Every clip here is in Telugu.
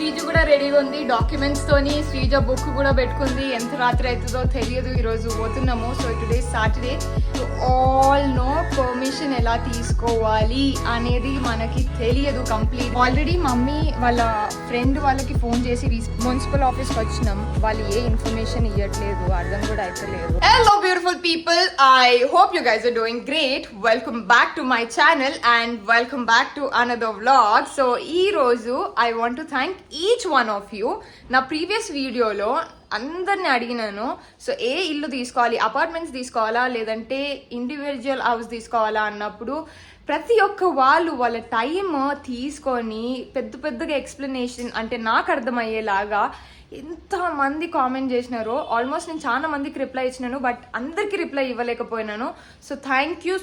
శ్రీజు కూడా రెడీగా ఉంది డాక్యుమెంట్స్ తోని. శ్రీజ బుక్ కూడా పెట్టుకుంది. ఎంత రాత్రి అవుతుందో తెలియదు. ఈరోజు పోతున్నాము. So today Saturday. All know permission ఎలా తీసుకోవాలి అనేది మనకి తెలియదు కంప్లీట్. ఆల్రెడీ మమ్మీ వాళ్ళ ఫ్రెండ్ వాళ్ళకి ఫోన్ చేసి మున్సిపల్ ఆఫీస్కి వచ్చినాం. వాళ్ళు ఏ ఇన్ఫర్మేషన్ ఇవ్వట్లేదు, అర్థం కూడా అయితలేదు. Hello beautiful people, I hope you guys are doing great. Welcome back to my channel and welcome back to another vlog. So ఈ రోజు I want to thank each one of you. నా ప్రీవియస్ వీడియోలో అందరిని అడిగినాను, సో ఏ ఇల్లు తీసుకోవాలి, అపార్ట్మెంట్స్ తీసుకోవాలా లేదంటే ఇండివిజువల్ హౌస్ తీసుకోవాలా అన్నప్పుడు ప్రతి ఒక్క వాళ్ళు వాళ్ళ టైం తీసుకొని పెద్దగా ఎక్స్ప్లెనేషన్ అంటే నాకు అర్థమయ్యేలాగా ఎంతమంది కామెంట్ చేసినారో. ఆల్మోస్ట్ నేను చాలా మందికి రిప్లై ఇచ్చినాను, బట్ అందరికి రిప్లై ఇవ్వలేకపోయినాను. So thank you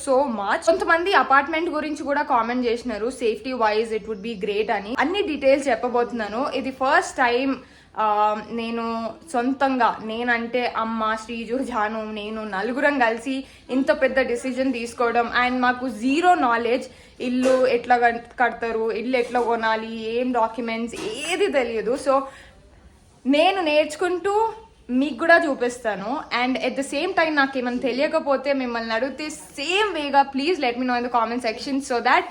so much. కొంతమంది అపార్ట్మెంట్ గురించి కూడా కామెంట్ చేసినారు, safety wise it would be great అని. అన్ని డీటెయిల్స్ చెప్పబోతున్నాను. ఇది ఫస్ట్ టైం నేను సొంతంగా, నేనంటే అమ్మ, శ్రీజు, జాను, నేను నలుగురం కలిసి ఇంత పెద్ద డిసిజన్ తీసుకోవడం. అండ్ మాకు జీరో నాలెడ్జ్, ఇల్లు ఎట్లా కడతారు, ఇల్లు ఎట్లా కొనాలి, ఏం డాక్యుమెంట్స్ ఏది తెలియదు. సో నేను నేర్చుకుంటూ మీకు కూడా చూపిస్తాను. And at the same time నాకు ఏమైనా తెలియకపోతే మిమ్మల్ని అడిగితే సేమ్ వేగా please let me know in the comment section so that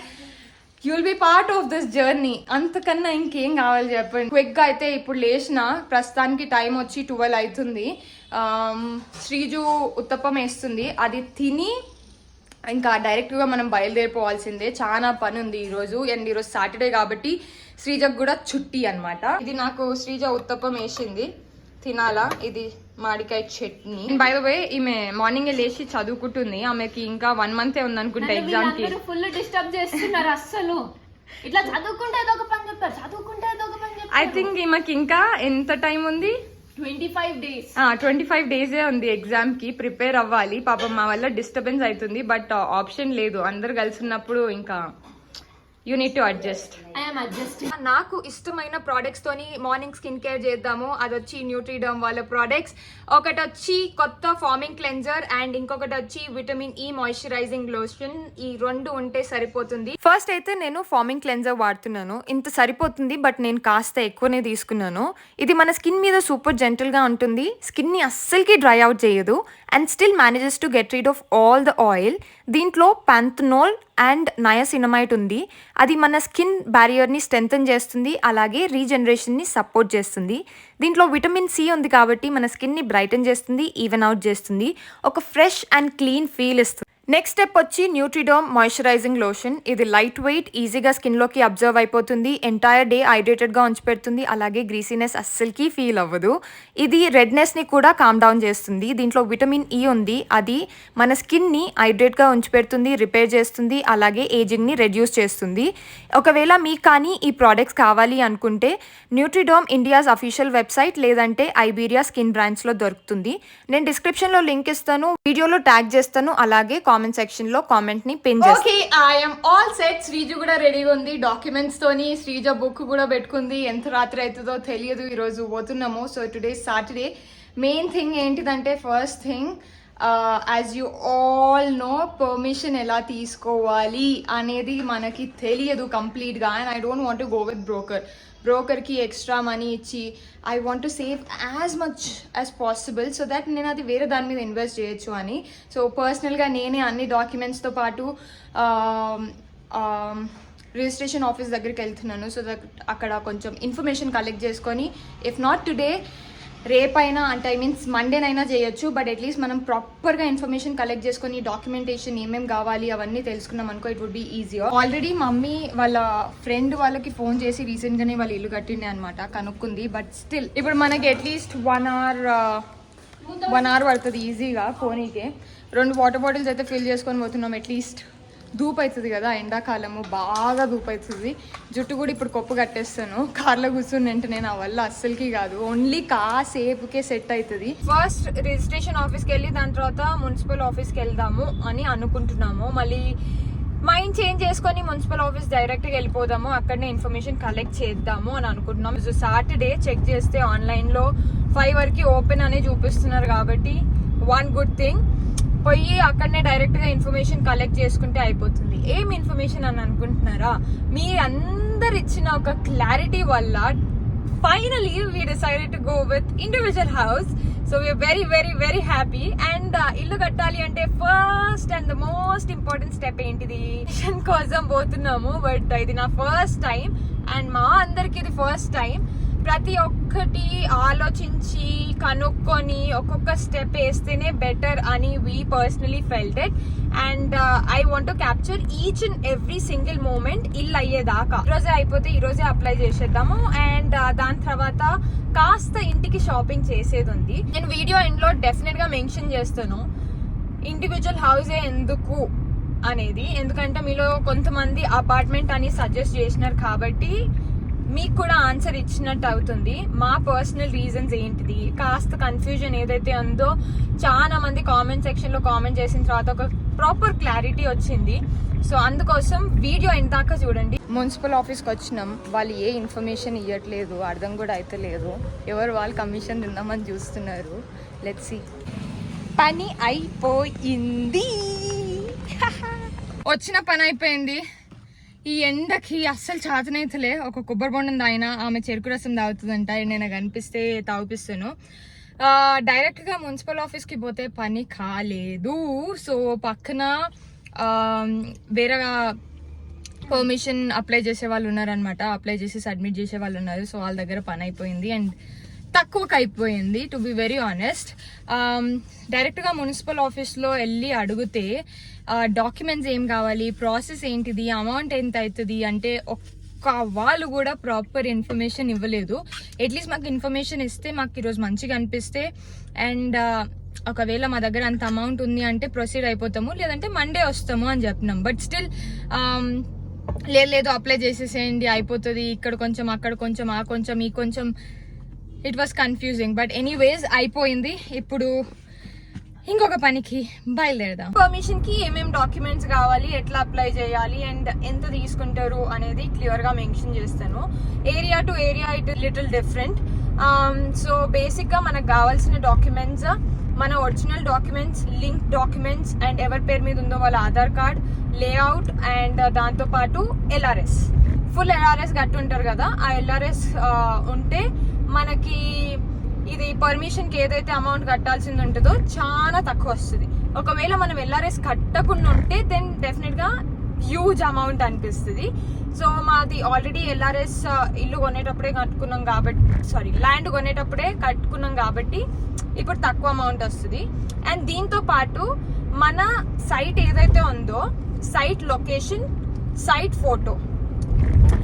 you will be part of this journey. అంతకన్నా ఇంకేం కావాలి చెప్పండి. క్విక్గా అయితే ఇప్పుడు లేచిన, ప్రస్తుతానికి టైం వచ్చి 12 అవుతుంది. శ్రీజు ఉత్తప్పం వేస్తుంది, అది తిని ఇంకా డైరెక్ట్గా మనం బయలుదేరిపోవాల్సిందే. చాలా పని ఉంది ఈరోజు. అండ్ ఈరోజు సాటర్డే కాబట్టి శ్రీజకు కూడా చుట్టి అనమాట. ఇది నాకు శ్రీజ ఉత్తప్పం వేసింది, తినాలా. ఇది మామిడికాయ చట్నీ. బై ద వే ఈమె మార్నింగ్ లేచి చదువుకుంటుంది. ఆమెకి ఇంకా 1 month ఉంది అనుకుంటా ఎగ్జామ్ కి. ఫుల్ డిస్టర్బ్ చేస్తున్నారు అస్సలు. ఇట్లా చదువుకుంటే ఏదో ఒక పని చెప్తారు, చదువుకుంటే ఏదో ఒక పని చెప్తారు. ఐ థింక్ ఈమెకి ఇంకా ఎంత టైం ఉంది? 25 days. 25 days ఉంది ఎగ్జామ్ కి. ప్రిపేర్ అవ్వాలి. పాపం మా వల్ల డిస్టర్బెన్స్ అవుతుంది, బట్ ఆప్షన్ లేదు. అందరు కలిసి ఉన్నప్పుడు ఇంకా యూ నీడ్ టు అడ్జస్ట్. నాకు ఇష్టమైన ప్రోడక్ట్స్ తోని మార్నింగ్ స్కిన్ కేర్ చేద్దాము. అది వచ్చి న్యూట్రిడర్మ్ వాళ్ళ ప్రోడక్ట్స్. ఒకటి వచ్చి కొత్త ఫార్మింగ్ క్లెన్జర్ అండ్ ఇంకొకటి వచ్చి విటమిన్ ఈ మాయిశ్చరైజింగ్ లోషన్. ఈ 2 ఉంటే సరిపోతుంది. ఫస్ట్ అయితే నేను ఫార్మింగ్ క్లెన్జర్ వాడుతున్నాను. ఇంత సరిపోతుంది, బట్ నేను కాస్త ఎక్కువనే తీసుకున్నాను. ఇది మన స్కిన్ మీద సూపర్ జెంటల్ గా ఉంటుంది. స్కిన్ ని అస్సలకి డ్రై అవుట్ చేయదు and still manages to get rid of all the oil. దీంట్లో పాంథనోల్ అండ్ నయాసినమైడ్ ఉంది. అది మన స్కిన్ బ్యారియర్ని స్ట్రెంథన్ చేస్తుంది, అలాగే రీజనరేషన్ని సపోర్ట్ చేస్తుంది. దీంట్లో విటమిన్ సి ఉంది కాబట్టి మన స్కిన్ని బ్రైటన్ చేస్తుంది, ఈవెన్ అవుట్ చేస్తుంది, ఒక ఫ్రెష్ అండ్ క్లీన్ ఫీల్ ఇస్తుంది. నెక్స్ట్ స్టెప్ వచ్చి న్యూట్రిడర్మ్ మాయిశ్చరైజింగ్ లోషన్. ఇది లైట్ వెయిట్, ఈజీగా స్కిన్లోకి అబ్జర్వ్ అయిపోతుంది, ఎంటైర్ డే హైడ్రేటెడ్గా ఉంచిపెడుతుంది, అలాగే గ్రీసీనెస్ అస్సలకి ఫీల్ అవ్వదు. ఇది రెడ్నెస్ని కూడా కామ్ డౌన్ చేస్తుంది. దీంట్లో విటమిన్ ఈ ఉంది, అది మన స్కిన్ని హైడ్రేట్గా ఉంచిపెడుతుంది, రిపేర్ చేస్తుంది, అలాగే ఏజింగ్ని రెడ్యూస్ చేస్తుంది. ఒకవేళ మీకు కానీ ఈ ప్రోడక్ట్స్ కావాలి అనుకుంటే న్యూట్రిడర్మ్ ఇండియాస్ అఫీషియల్ వెబ్సైట్ లేదంటే ఐబీరియా స్కిన్ బ్రాంచ్లో దొరుకుతుంది. నేను డిస్క్రిప్షన్లో లింక్ ఇస్తాను, వీడియోలో ట్యాగ్ చేస్తాను, అలాగే కామెంట్ సెక్షన్ లో కామెంట్ ని పిన్ చేస్తాను. Okay, I'm all set. Sreeju కూడా రెడీగా ఉంది డాక్యుమెంట్స్ తోని. శ్రీజ బుక్ కూడా పెట్టుకుంది. ఎంత రాత్రి అవుతుందో తెలియదు. ఈరోజు పోతున్నాము. So today Saturday. Main thing ఏంటిదంటే, first thing as you all know permission ఎలా తీసుకోవాలి అనేది మనకి తెలియదు కంప్లీట్గా. And I don't want to go with బ్రోకర్కి ఎక్స్ట్రా మనీ ఇచ్చి I want to save as much as possible so that నేను అది వేరే దాని మీద ఇన్వెస్ట్ చేయొచ్చు అని. సో పర్సనల్గా నేనే అన్ని డాక్యుమెంట్స్తో పాటు రిజిస్ట్రేషన్ ఆఫీస్ దగ్గరికి వెళ్తున్నాను. సో దట్ అక్కడ కొంచెం ఇన్ఫర్మేషన్ కలెక్ట్ చేసుకొని, ఇఫ్ నాట్ టుడే రేపైనా, అంటే ఐ మీన్స్ మండేనైనా చేయొచ్చు, బట్ అట్లీస్ట్ మనం ప్రాపర్గా ఇన్ఫర్మేషన్ కలెక్ట్ చేసుకొని డాక్యుమెంటేషన్ ఏమేమి కావాలి అవన్నీ తెలుసుకున్నాం అనుకో, it would be easier. Already mummy వాళ్ళ ఫ్రెండ్ వాళ్ళకి ఫోన్ చేసి రీసెంట్గానే వాళ్ళు ఇల్లు కట్టిండే అనమాట, కనుక్కుంది. బట్ స్టిల్ ఇప్పుడు మనకి అట్లీస్ట్ 1 hour పడుతుంది ఈజీగా పోనీకే. 2 వాటర్ బాటిల్స్ అయితే ఫిల్ చేసుకొని పోతున్నాం. అట్లీస్ట్ ధూపు అవుతుంది కదా, ఎండాకాలము బాగా ధూపు అవుతుంది. జుట్టు కూడా ఇప్పుడు కొప్పు కట్టేస్తాను. కార్లో కూర్చుని వెంటనే నా వల్ల అస్సలకి కాదు, ఓన్లీ కాసేపుకే సెట్ అవుతుంది. ఫస్ట్ రిజిస్ట్రేషన్ ఆఫీస్కి వెళ్ళి దాని తర్వాత మున్సిపల్ ఆఫీస్కి వెళ్దాము అని అనుకుంటున్నాము. మళ్ళీ మైండ్ చేంజ్ చేసుకొని మున్సిపల్ ఆఫీస్ డైరెక్ట్గా వెళ్ళిపోదాము, అక్కడనే ఇన్ఫర్మేషన్ కలెక్ట్ చేద్దాము అని అనుకుంటున్నాము. సాటర్డే చెక్ చేస్తే ఆన్లైన్లో 5 వరకు ఓపెన్ అనే చూపిస్తున్నారు కాబట్టి వన్ గుడ్ థింగ్. పోయి అక్కడనే డైరెక్ట్గా ఇన్ఫర్మేషన్ కలెక్ట్ చేసుకుంటే అయిపోతుంది. ఏం ఇన్ఫర్మేషన్ అని అనుకుంటున్నారా? మీ అందరు ఇచ్చిన ఒక క్లారిటీ వల్ల finally we decided to go with individual house. So we are very very very happy. And ఇల్లు కట్టాలి అంటే first and the most important step ఏంటిది, మిషన్ కోసం పోతున్నాము. బట్ ఇది నా ఫస్ట్ టైం అండ్ మా అందరికి ఇది ఫస్ట్ టైం. ప్రతి ఒక్కటి ఆలోచించి కనుక్కొని ఒక్కొక్క స్టెప్ వేస్తేనే బెటర్ అని we personally felt it. And I want to capture each and every single moment ఇల్లు అయ్యేదాకా. ఈరోజే అయిపోతే ఈరోజే అప్లై చేసేద్దాము. అండ్ దాని తర్వాత కాస్త ఇంటికి షాపింగ్ చేసేది ఉంది. నేను వీడియో ఎండ్లో డెఫినెట్ గా మెన్షన్ చేస్తాను ఇండివిజువల్ హౌసే ఎందుకు అనేది. ఎందుకంటే మీలో కొంతమంది అపార్ట్మెంట్ అని సజెస్ట్ చేసినారు కాబట్టి మీకు కూడా ఆన్సర్ ఇచ్చినట్టు అవుతుంది. మా పర్సనల్ రీజన్స్ ఏంటిది, కాస్త కన్ఫ్యూజన్ ఏదైతే ఉందో చాలా మంది కామెంట్ సెక్షన్ లో కామెంట్ చేసిన తర్వాత ఒక ప్రాపర్ క్లారిటీ వచ్చింది. సో అందుకోసం వీడియో ఎందాక చూడండి. మున్సిపల్ ఆఫీస్కి వచ్చినాం, వాళ్ళు ఏ ఇన్ఫర్మేషన్ ఇవ్వట్లేదు, అర్థం కూడా అయితే లేదు. ఎవరు వాళ్ళు కమిషన్ తిందామని చూస్తున్నారు. Let's see. పని అయిపోయింది. వచ్చిన పని అయిపోయింది. ఈ ఎండకి అస్సలు చాతనైతలే. ఒక కొబ్బరి బొండం తాగిన, ఆమె చెరుకు రసం తాగుతుందంట. నేను కనిపిస్తే తాగిపిస్తాను. డైరెక్ట్గా మున్సిపల్ ఆఫీస్కి పోతే పని కాలేదు. సో పక్కన వేరే పర్మిషన్ అప్లై చేసే వాళ్ళు ఉన్నారనమాట. అప్లై చేసి సబ్మిట్ చేసే వాళ్ళు ఉన్నారు. సో వాళ్ళ దగ్గర పని అయిపోయింది అండ్ తక్కువకి అయిపోయింది, టు బి వెరీ ఆనెస్ట్. డైరెక్ట్గా మున్సిపల్ ఆఫీస్లో వెళ్ళి అడిగితే డాక్యుమెంట్స్ ఏం కావాలి, ప్రాసెస్ ఏంటిది, అమౌంట్ ఎంత అవుతుంది అంటే ఒక్క వాళ్ళు కూడా ప్రాపర్ ఇన్ఫర్మేషన్ ఇవ్వలేదు. అట్లీస్ట్ మాకు ఇన్ఫర్మేషన్ ఇస్తే మాకు ఈరోజు మంచిగా అనిపిస్తే అండ్ ఒకవేళ మా దగ్గర అంత అమౌంట్ ఉంది అంటే ప్రొసీడ్ అయిపోతాము, లేదంటే మండే వస్తాము అని చెప్పినాం. బట్ స్టిల్ లేదు అప్లై చేసేసేయండి అయిపోతుంది, ఇక్కడ కొంచెం అక్కడ కొంచెం ఆ కొంచెం ఈ కొంచెం, it was confusing. But anyways అయిపోయింది. ఇప్పుడు ఇంకొక పనికి బయలుదేరదాం. పర్మిషన్ కి ఏమేం డాక్యుమెంట్స్ కావాలి, ఎట్లా అప్లై చేయాలి అండ్ ఎంత తీసుకుంటారు అనేది క్లియర్ గా మెన్షన్ చేస్తాను. Area to area it little different. So basic గా మనకు కావాల్సిన డాక్యుమెంట్స్, మన original documents, link documents and ఎవరి పేరు మీద ఉందో వాళ్ళ ఆధార్ కార్డ్, లేఅవుట్ అండ్ దాంతో పాటు ఎల్ఆర్ఎస్. ఫుల్ ఎల్ఆర్ఎస్ కట్టుంటారు కదా, ఆ ఎల్ఆర్ఎస్ ఉంటే మనకి ఇది పర్మిషన్ కి ఏదైతే అమౌంట్ కట్టాల్సింది ఉంటుందో చాలా తక్కువ వస్తుంది. ఒకవేళ మనం ఎల్ఆర్ఎస్ కట్టకుండా ఉంటే దెన్ డెఫినెట్ గా హ్యూజ్ అమౌంట్ అనిపిస్తుంది. సో మాది ఆల్రెడీ ఎల్ఆర్ఎస్ ఇల్లు కొనేటప్పుడే కట్టుకున్నాం కాబట్టి, ల్యాండ్ కొనేటప్పుడే కట్టుకున్నాం కాబట్టి ఇప్పుడు తక్కువ అమౌంట్ వస్తుంది. అండ్ దీంతో పాటు మన సైట్ ఏదైతే ఉందో సైట్ లొకేషన్, సైట్ ఫోటో,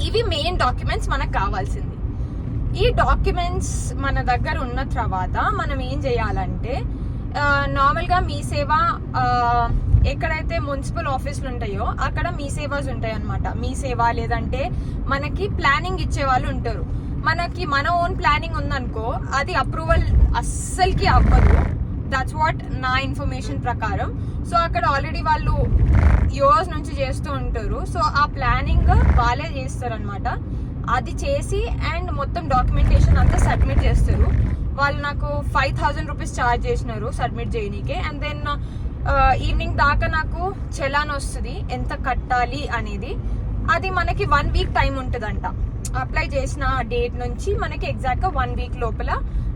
ఇవి మెయిన్ డాక్యుమెంట్స్ మనకు కావాల్సింది. ఈ డాక్యుమెంట్స్ మన దగ్గర ఉన్న తర్వాత మనం ఏం చేయాలంటే నార్మల్గా మీ సేవ ఎక్కడైతే మున్సిపల్ ఆఫీసులు ఉంటాయో అక్కడ మీ సేవాస్ ఉంటాయి అనమాట. మీ సేవ లేదంటే మనకి ప్లానింగ్ ఇచ్చే వాళ్ళు ఉంటారు. మనకి మన ఓన్ ప్లానింగ్ ఉందనుకో అది అప్రూవల్ అస్సలకి అవ్వదు. దట్స్ వాట్ నా ఇన్ఫర్మేషన్ ప్రకారం. సో అక్కడ ఆల్రెడీ వాళ్ళు ఇయర్స్ నుంచి చేస్తూ ఉంటారు. సో ఆ ప్లానింగ్ వాళ్ళే చేస్తారు అనమాట. అది చేసి అండ్ మొత్తం డాక్యుమెంటేషన్ అంతా సబ్మిట్ చేస్తారు. వాళ్ళు నాకు 5,000 రూపీస్ ఛార్జ్ చేసినారు సబ్మిట్ చేయనీకే. అండ్ దెన్ ఈవినింగ్ దాకా నాకు చలాన్ వస్తుంది ఎంత కట్టాలి అనేది. అది మనకి 1 వీక్ టైం ఉంటుందంట. అప్లై చేసిన డేట్ నుంచి మనకి ఎగ్జాక్ట్గా 1 వీక్ లోపల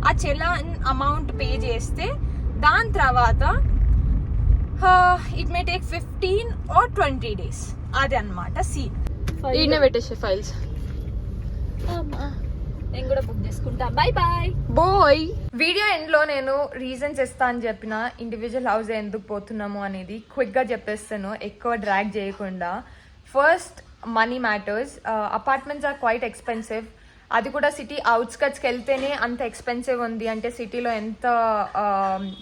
ఆ చలాన్ అమౌంట్ పే చేస్తే దాని తర్వాత it may take 15 or 20 days. అది అనమాట సీన్. ఈయన పెట్టేసే ఫైల్స్ నేను కూడా బుక్ చేసుకుంటా. Bye bye bye. Video end లో నేను రీజన్స్ ఇస్తా అని చెప్పిన ఇండివిజువల్ హౌస్ ఎందుకు పోతున్నాము అనేది క్విక్ గా చెప్పేస్తాను, ఎక్కువ డ్రాగ్ చేయకుండా. First money matters. Apartments are quite expensive. అది కూడా సిటీ అవుట్స్కట్స్కి వెళ్తేనే అంత ఎక్స్పెన్సివ్ ఉంది అంటే సిటీలో ఎంత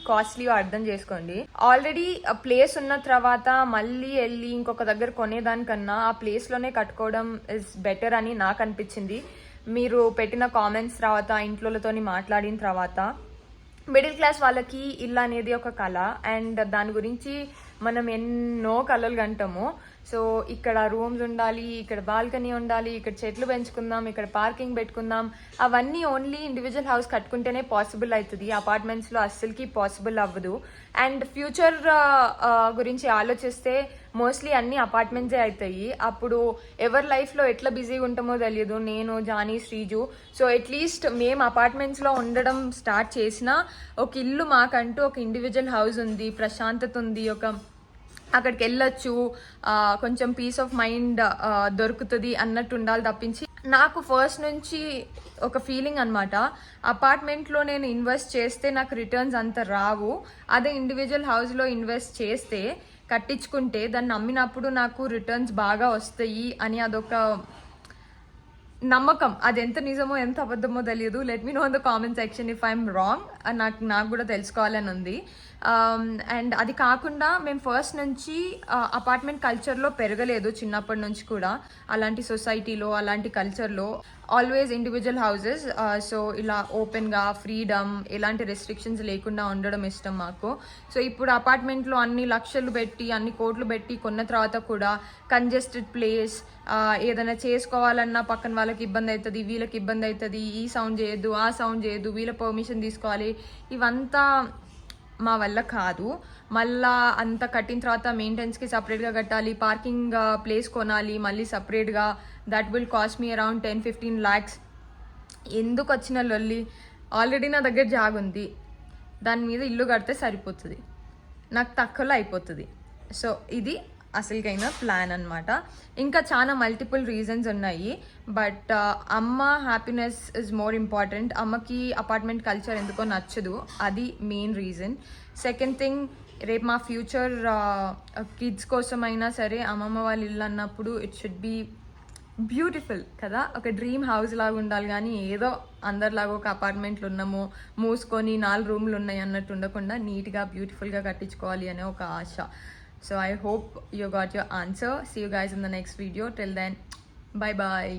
కాస్ట్లీయో అర్థం చేసుకోండి. ఆల్రెడీ ప్లేస్ ఉన్న తర్వాత మళ్ళీ వెళ్ళి ఇంకొక దగ్గర కొనేదానికన్నా ఆ ప్లేస్లోనే కట్టుకోవడం ఇస్ బెటర్ అని నాకు అనిపించింది. మీరు పెట్టిన కామెంట్స్ తర్వాత ఇంట్లోతోని మాట్లాడిన తర్వాత మిడిల్ క్లాస్ వాళ్ళకి ఇల్లు అనేది ఒక కళ అండ్ దాని గురించి మనం ఎన్నో కళలు కంటాము. సో ఇక్కడ రూమ్స్ ఉండాలి, ఇక్కడ బాల్కనీ ఉండాలి, ఇక్కడ చెట్లు పెంచుకుందాం, ఇక్కడ పార్కింగ్ పెట్టుకుందాం, అవన్నీ ఓన్లీ ఇండివిజువల్ హౌస్ కట్టుకుంటేనే పాసిబుల్ అవుతుంది. అపార్ట్మెంట్స్లో అస్సలకి పాసిబుల్ అవ్వదు. అండ్ ఫ్యూచర్ గురించి ఆలోచిస్తే మోస్ట్లీ అన్ని అపార్ట్మెంట్సే అవుతాయి. అప్పుడు ఎవరి లైఫ్లో ఎట్లా బిజీగా ఉంటామో తెలియదు. నేను, జానీ, శ్రీజు. సో అట్లీస్ట్ మేము అపార్ట్మెంట్స్లో ఉండడం స్టార్ట్ చేసినా ఒక ఇల్లు మాకంటూ ఒక ఇండివిజువల్ హౌస్ ఉంది, ప్రశాంతత ఉంది, అక్కడికి వెళ్ళొచ్చు, కొంచెం పీస్ ఆఫ్ మైండ్ దొరుకుతుంది అన్నట్టు ఉండాలి తప్పించి నాకు ఫస్ట్ నుంచి ఒక ఫీలింగ్ అనమాట. అపార్ట్మెంట్లో నేను ఇన్వెస్ట్ చేస్తే నాకు రిటర్న్స్ అంత రావు. అదే ఇండివిజువల్ హౌస్లో ఇన్వెస్ట్ చేస్తే కట్టించుకుంటే దాన్ని అమ్మినప్పుడు నాకు రిటర్న్స్ బాగా వస్తాయి అని అదొక నమ్మకం. అది ఎంత నిజమో ఎంత అబద్ధమో తెలియదు. Let me know in the comment section if I'm wrong. నాకు కూడా తెలుసుకోవాలని ఉంది. అండ్ అది కాకుండా మేము ఫస్ట్ నుంచి అపార్ట్మెంట్ కల్చర్లో పెరగలేదు, చిన్నప్పటి నుంచి కూడా అలాంటి సొసైటీలో అలాంటి కల్చర్లో. Always individual houses. సో ఇలా ఓపెన్గా ఫ్రీడమ్, ఎలాంటి రెస్ట్రిక్షన్స్ లేకుండా ఉండడం ఇష్టం మాకు. సో ఇప్పుడు అపార్ట్మెంట్లో అన్ని లక్షలు పెట్టి అన్ని కోట్లు పెట్టి కొన్న తర్వాత కూడా కంజెస్టెడ్ ప్లేస్, ఏదైనా చేసుకోవాలన్నా పక్కన వాళ్ళకి ఇబ్బంది అవుతుంది, వీళ్ళకి ఇబ్బంది అవుతుంది, ఈ సౌండ్ చేయొద్దు, ఆ సౌండ్ చేయొద్దు, వీళ్ళ పర్మిషన్ తీసుకోవాలి, ఇవంతా మా వల్ల కాదు. మళ్ళా అంత కట్టిన తర్వాత మెయింటెనెన్స్కి సపరేట్గా కట్టాలి, పార్కింగ్ ప్లేస్ కొనాలి మళ్ళీ సపరేట్గా. That will cost me around 10-15 lakhs. ఎందుకు వచ్చిన లొల్లి? ఆల్రెడీ నా దగ్గర జాగ ఉంది, దాని మీద ఇల్లు కడితే సరిపోతుంది, నాకు తక్కువలో అయిపోతుంది. సో ఇది అసలుకైన ప్లాన్ అనమాట. ఇంకా చాలా మల్టిపుల్ రీజన్స్ ఉన్నాయి, బట్ అమ్మ హ్యాపీనెస్ ఇస్ మోర్ ఇంపార్టెంట్. అమ్మకి అపార్ట్మెంట్ కల్చర్ ఎందుకో నచ్చదు, అది మెయిన్ రీజన్. సెకండ్ థింగ్, రేపు మా ఫ్యూచర్ కిడ్స్ కోసమైనా సరే అమ్మమ్మ వాళ్ళ ఇల్లు అన్నప్పుడు ఇట్ షుడ్ బీ బ్యూటిఫుల్ కదా, ఒక డ్రీమ్ హౌస్ లాగా ఉండాలి. కానీ ఏదో అందరిలాగా ఒక అపార్ట్మెంట్లు ఉన్నాము, మూసుకొని 4 రూమ్లు ఉన్నాయి అన్నట్టు ఉండకుండా నీట్గా బ్యూటిఫుల్గా కట్టించుకోవాలి అనే ఒక ఆశ. So I hope you got your answer. See you guys in the next video. Till then, bye bye.